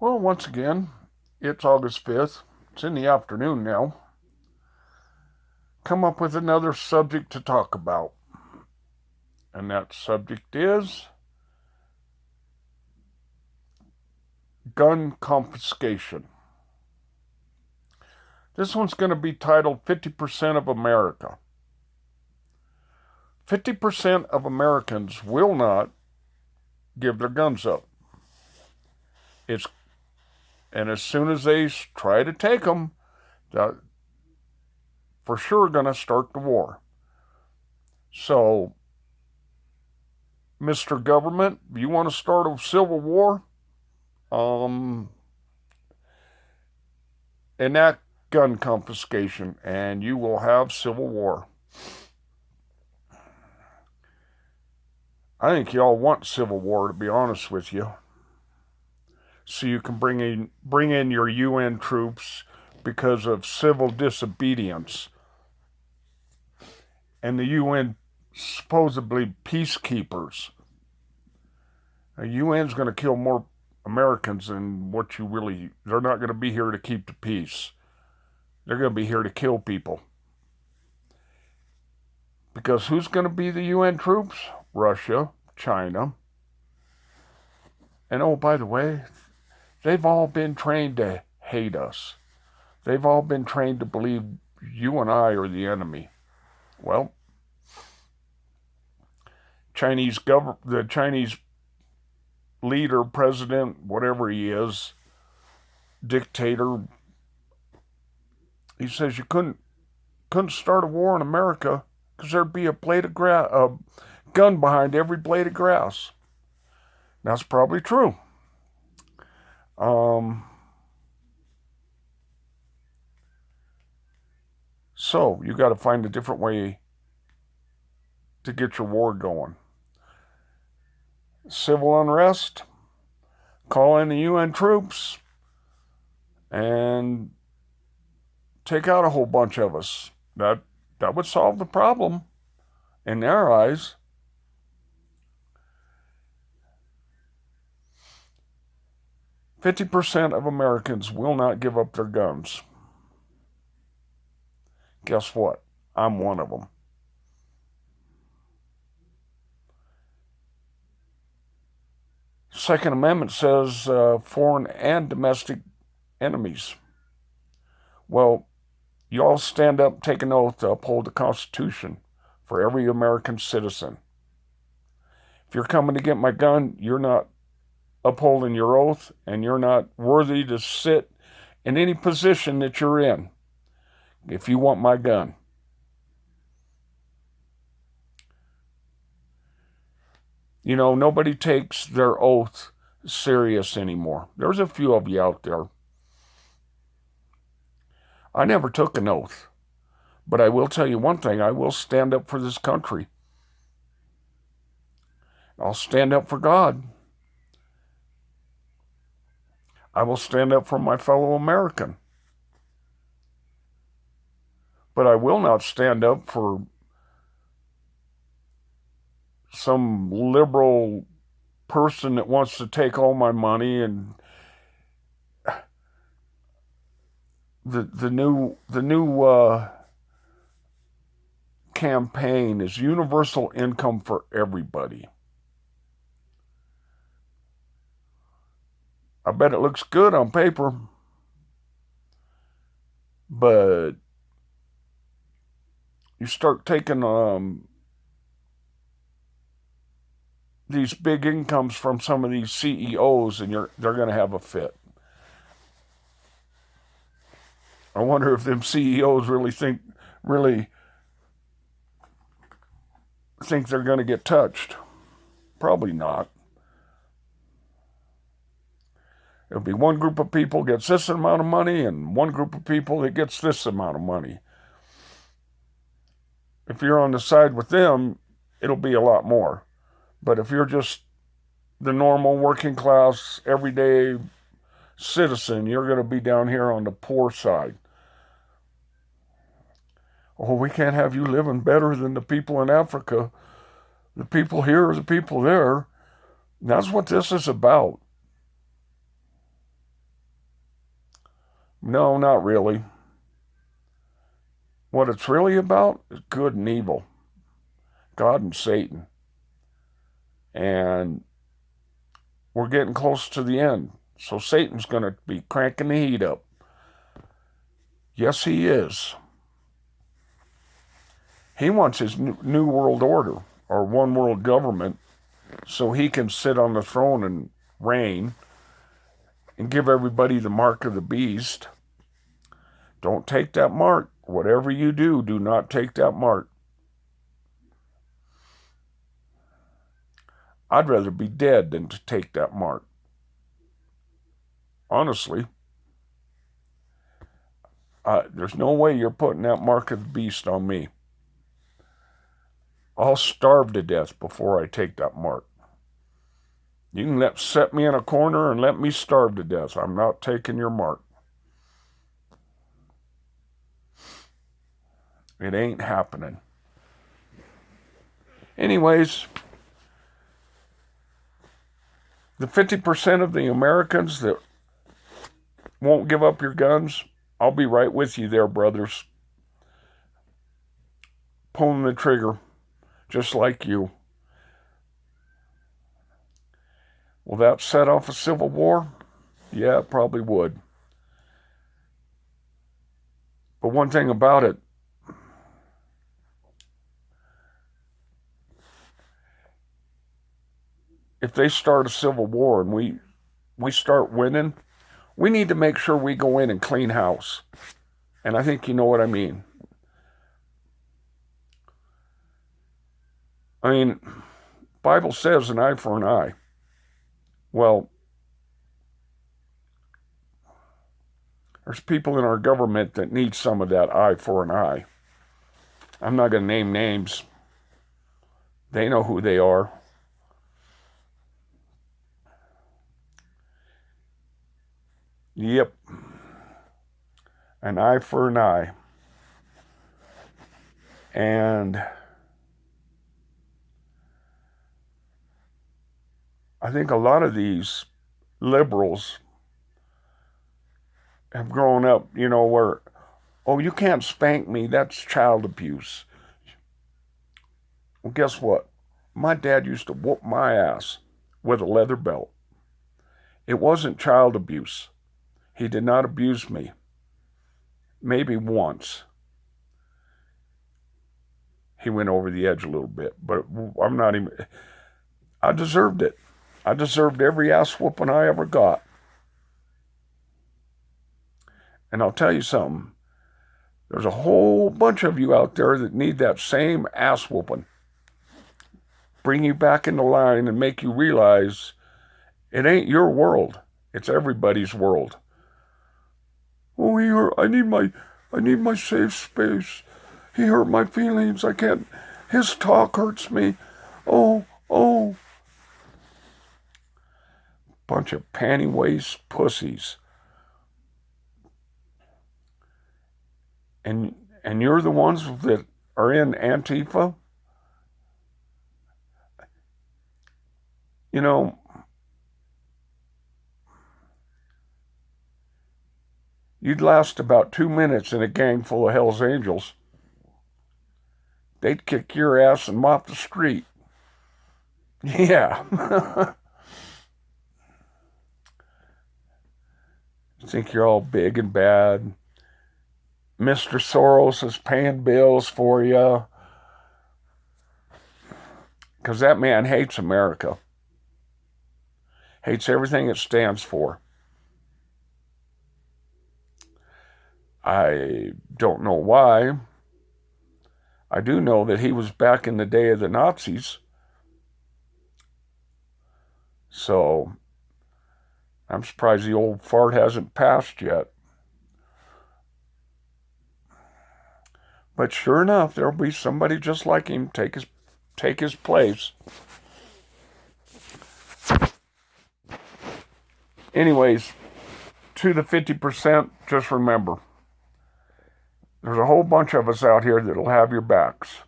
Well, once again, it's August 5th. It's in the afternoon now. Come up with another subject to talk about. And that subject is gun confiscation. This one's going to be titled 50% of America. 50% of Americans will not give their guns up. And as soon as they try to take them, they're for sure going to start the war. So, Mr. Government, you want to start a civil war? Enact gun confiscation and you will have civil war. I think y'all want civil war, to be honest with you. So you can bring in your UN troops because of civil disobedience. And the UN supposedly peacekeepers. The UN's going to kill more Americans than what you really... They're not going to be here to keep the peace. They're going to be here to kill people. Because who's going to be the UN troops? Russia, China. And oh, by the way, they've all been trained to hate us. They've all been trained to believe you and I are the enemy. Well, the Chinese leader, president, whatever he is, dictator, he says you couldn't start a war in America because there'd be a gun behind every blade of grass. That's probably true. So you got to find a different way to get your war going. Civil unrest, call in the UN troops, and take out a whole bunch of us. That would solve the problem in their eyes. "50% of Americans will not give up their guns." Guess what? I'm one of them. Second Amendment says foreign and domestic enemies. Well, you all stand up, take an oath to uphold the Constitution for every American citizen. If you're coming to get my gun, you're not upholding your oath, and you're not worthy to sit in any position that you're in if you want my gun. You know, nobody takes their oath serious anymore. There's a few of you out there. I never took an oath, but I will tell you one thing. I will stand up for this country. I'll stand up for God. I will stand up for my fellow American. But I will not stand up for some liberal person that wants to take all my money. And the new campaign is universal income for everybody. I bet it looks good on paper, but you start taking these big incomes from some of these CEOs, and they're going to have a fit. I wonder if them CEOs really think they're going to get touched. Probably not. It'll be one group of people gets this amount of money and one group of people that gets this amount of money. If you're on the side with them, it'll be a lot more. But if you're just the normal working class, everyday citizen, you're going to be down here on the poor side. Oh, we can't have you living better than the people in Africa. The people here are the people there. And that's what this is about. No, not really. What it's really about is good and evil, God and Satan. And we're getting close to the end. So Satan's going to be cranking the heat up. Yes, he is. He wants his new world order, or one world government, so he can sit on the throne and reign and give everybody the mark of the beast. Don't take that mark. Whatever you do, do not take that mark. I'd rather be dead than to take that mark. Honestly. There's no way you're putting that mark of the beast on me. I'll starve to death before I take that mark. You can set me in a corner and let me starve to death. I'm not taking your mark. It ain't happening. Anyways, the 50% of the Americans that won't give up your guns, I'll be right with you there, brothers. Pulling the trigger, just like you. Will that set off a civil war? Yeah, it probably would. But one thing about it, if they start a civil war and we start winning, we need to make sure we go in and clean house. And I think you know what I mean. I mean, Bible says an eye for an eye. Well, there's people in our government that need some of that eye for an eye. I'm not going to name names. They know who they are. Yep. An eye for an eye. And I think a lot of these liberals have grown up, where, oh, you can't spank me, that's child abuse. Well, guess what? My dad used to whoop my ass with a leather belt. It wasn't child abuse. He did not abuse me. Maybe once. He went over the edge a little bit, but I deserved it. I deserved every ass whooping I ever got. And I'll tell you something. There's a whole bunch of you out there that need that same ass whooping. Bring you back into line and make you realize it ain't your world. It's everybody's world. Oh, I need my safe space. He hurt my feelings. I can't. His talk hurts me. Oh. Bunch of panty waist pussies. And you're the ones that are in Antifa? You'd last about 2 minutes in a gang full of Hell's Angels. They'd kick your ass and mop the street. Yeah. You think you're all big and bad. Mr. Soros is paying bills for you. Because that man hates America. Hates everything it stands for. I don't know why. I do know that he was back in the day of the Nazis. So, I'm surprised the old fart hasn't passed yet. But sure enough, there'll be somebody just like him take his place. Anyways, to the 50%, just remember, there's a whole bunch of us out here that'll have your backs.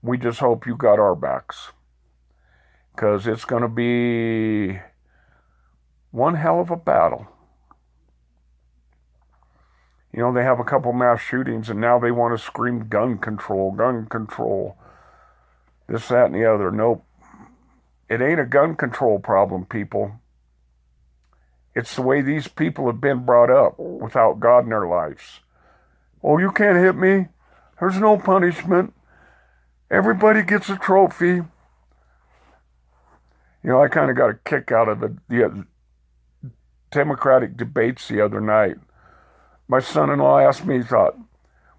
We just hope you got our backs. Because it's going to be one hell of a battle. You know, they have a couple mass shootings and now they want to scream gun control, this, that, and the other. Nope. It ain't a gun control problem, people. It's the way these people have been brought up without God in their lives. Oh, you can't hit me. There's no punishment. Everybody gets a trophy. You know, I kind of got a kick out of the Democratic debates the other night. My son-in-law asked me, he thought,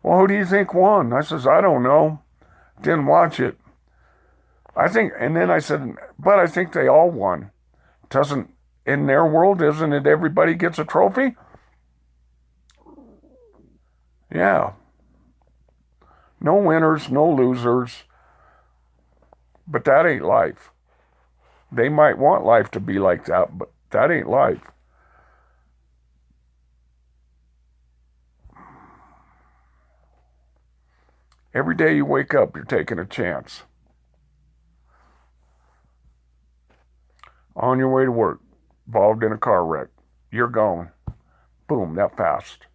well, who do you think won? I says, I don't know. Didn't watch it. And then I said, but I think they all won. Doesn't, in their world, isn't it everybody gets a trophy? Yeah. No winners, no losers. But that ain't life. They might want life to be like that, but that ain't life. Every day you wake up, you're taking a chance. On your way to work, involved in a car wreck, you're gone. Boom, that fast.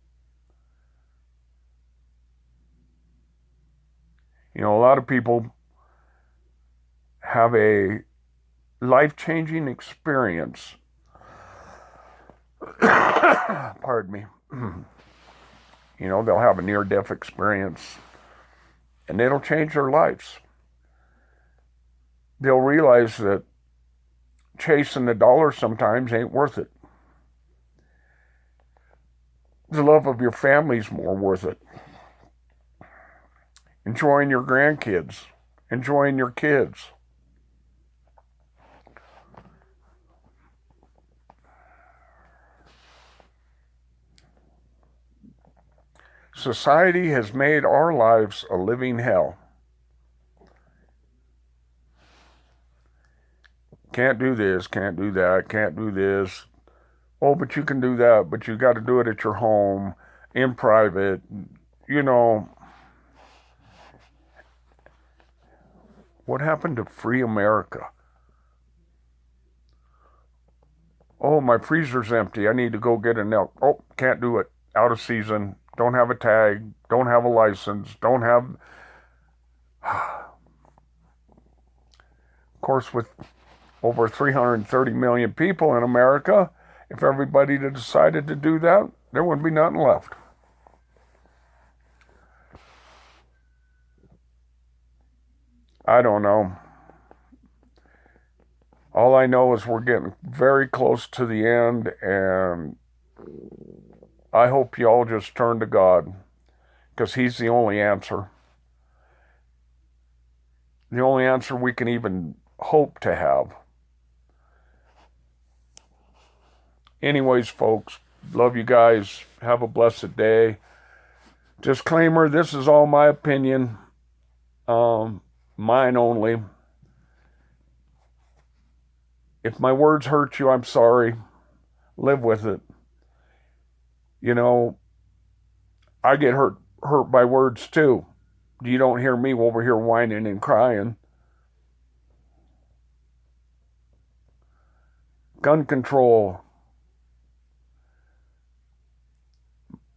You know, a lot of people have a life-changing experience. Pardon me. You know, they'll have a near-death experience and it'll change their lives. They'll realize that chasing the dollar sometimes ain't worth it. The love of your family's more worth it. Enjoying your grandkids, enjoying your kids. Society has made our lives a living hell. Can't do this, can't do that, can't do this. Oh, but you can do that, but you got to do it at your home, in private, you know. What happened to free America? Oh, my freezer's empty. I need to go get an elk. Oh, can't do it. Out of season. Don't have a tag. Don't have a license. Don't have... Of course, with over 330 million people in America, if everybody decided to do that, there wouldn't be nothing left. I don't know. All I know is we're getting very close to the end, and I hope you all just turn to God, because He's the only answer. The only answer we can even hope to have. Anyways, folks, love you guys. Have a blessed day. Disclaimer, this is all my opinion. Mine only. If my words hurt you, I'm sorry. Live with it. You know, I get hurt by words too. You don't hear me over here whining and crying. Gun control.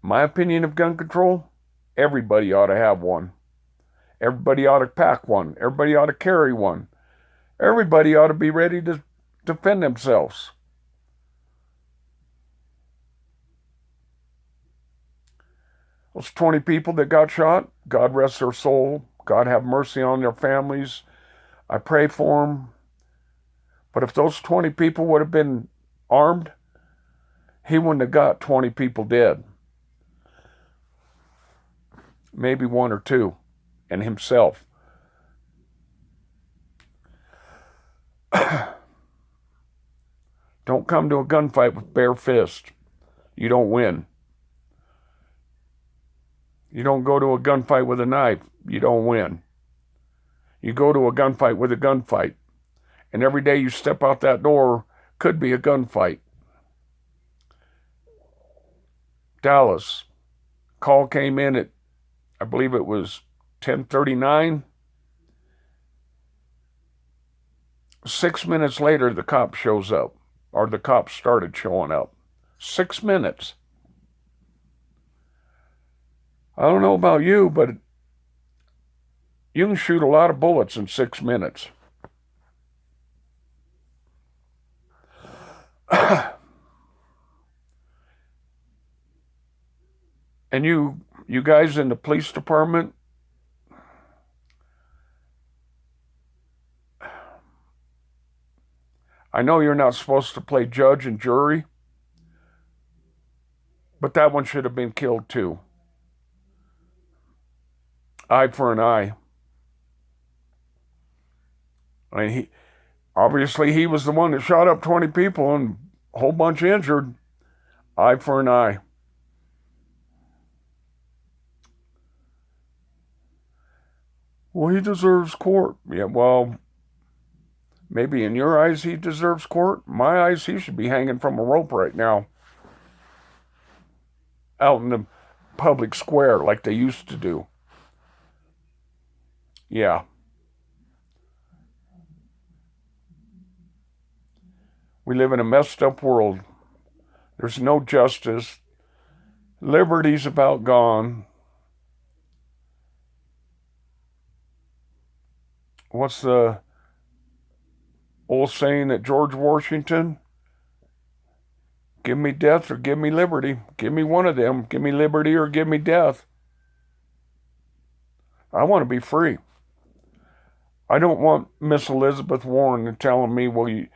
My opinion of gun control, everybody ought to have one. Everybody ought to pack one. Everybody ought to carry one. Everybody ought to be ready to defend themselves. Those 20 people that got shot, God rest their soul. God have mercy on their families. I pray for them. But if those 20 people would have been armed, he wouldn't have got 20 people dead. Maybe one or two, and himself. Don't come to a gunfight with bare fist. You don't win. You don't go to a gunfight with a knife. You don't win. You go to a gunfight with a gunfight. And every day you step out that door could be a gunfight. Dallas. Call came in at, I believe it was 10:39. 6 minutes later, the cop shows up. Or the cops started showing up. 6 minutes. I don't know about you, but you can shoot a lot of bullets in 6 minutes. And you guys in the police department, I know you're not supposed to play judge and jury, but that one should have been killed too. Eye for an eye. I mean, he was the one that shot up 20 people and a whole bunch injured. Eye for an eye. Well, he deserves court. Yeah, well, maybe in your eyes he deserves court. In my eyes, he should be hanging from a rope right now. Out in the public square like they used to do. Yeah. We live in a messed up world. There's no justice. Liberty's about gone. What's the old saying that George Washington? Give me death or give me liberty. Give me one of them. Give me liberty or give me death. I want to be free. I don't want Miss Elizabeth Warren telling me, well,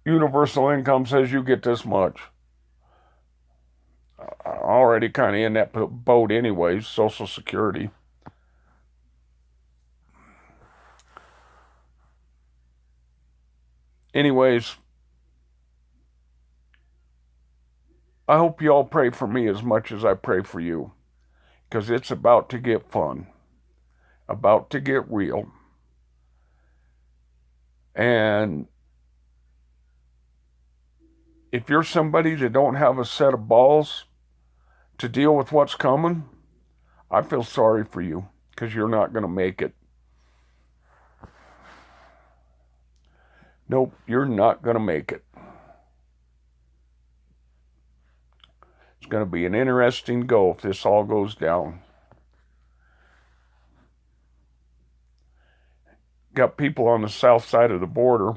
universal income says you get this much. I'm already kind of in that boat anyways, Social Security. Anyways, I hope you all pray for me as much as I pray for you, because it's about to get fun, about to get real. And if you're somebody that don't have a set of balls to deal with what's coming, I feel sorry for you, because you're not going to make it. Nope, you're not going to make it. It's going to be an interesting go if this all goes down. Got people on the south side of the border.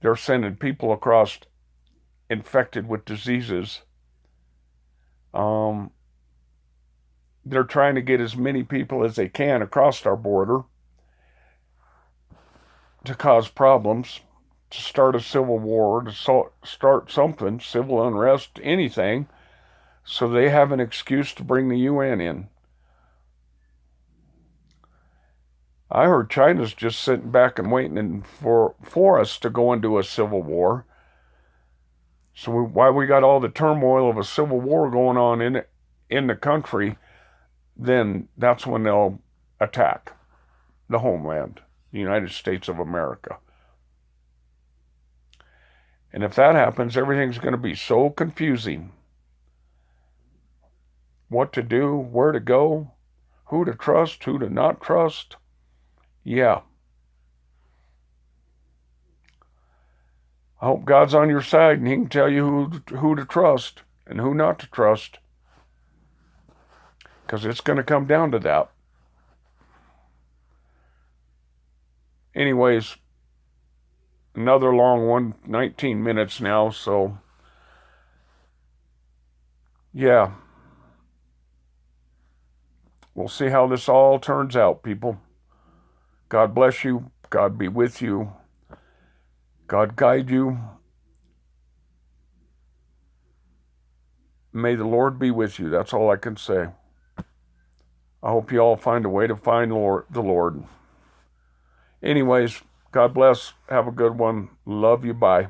They're sending people across infected with diseases. They're trying to get as many people as they can across our border to cause problems, to start a civil war, to start something, civil unrest, anything, so they have an excuse to bring the UN in. I heard China's just sitting back and waiting for us to go into a civil war. So why we got all the turmoil of a civil war going on in the country, then that's when they'll attack the homeland, the United States of America. And if that happens, everything's going to be so confusing. What to do, where to go, who to trust, who to not trust. Yeah. I hope God's on your side and he can tell you who to trust and who not to trust. Because it's going to come down to that. Anyways, another long one, 19 minutes now, so yeah. We'll see how this all turns out, people. God bless you. God be with you. God guide you. May the Lord be with you. That's all I can say. I hope you all find a way to find the Lord. Anyways, God bless. Have a good one. Love you. Bye.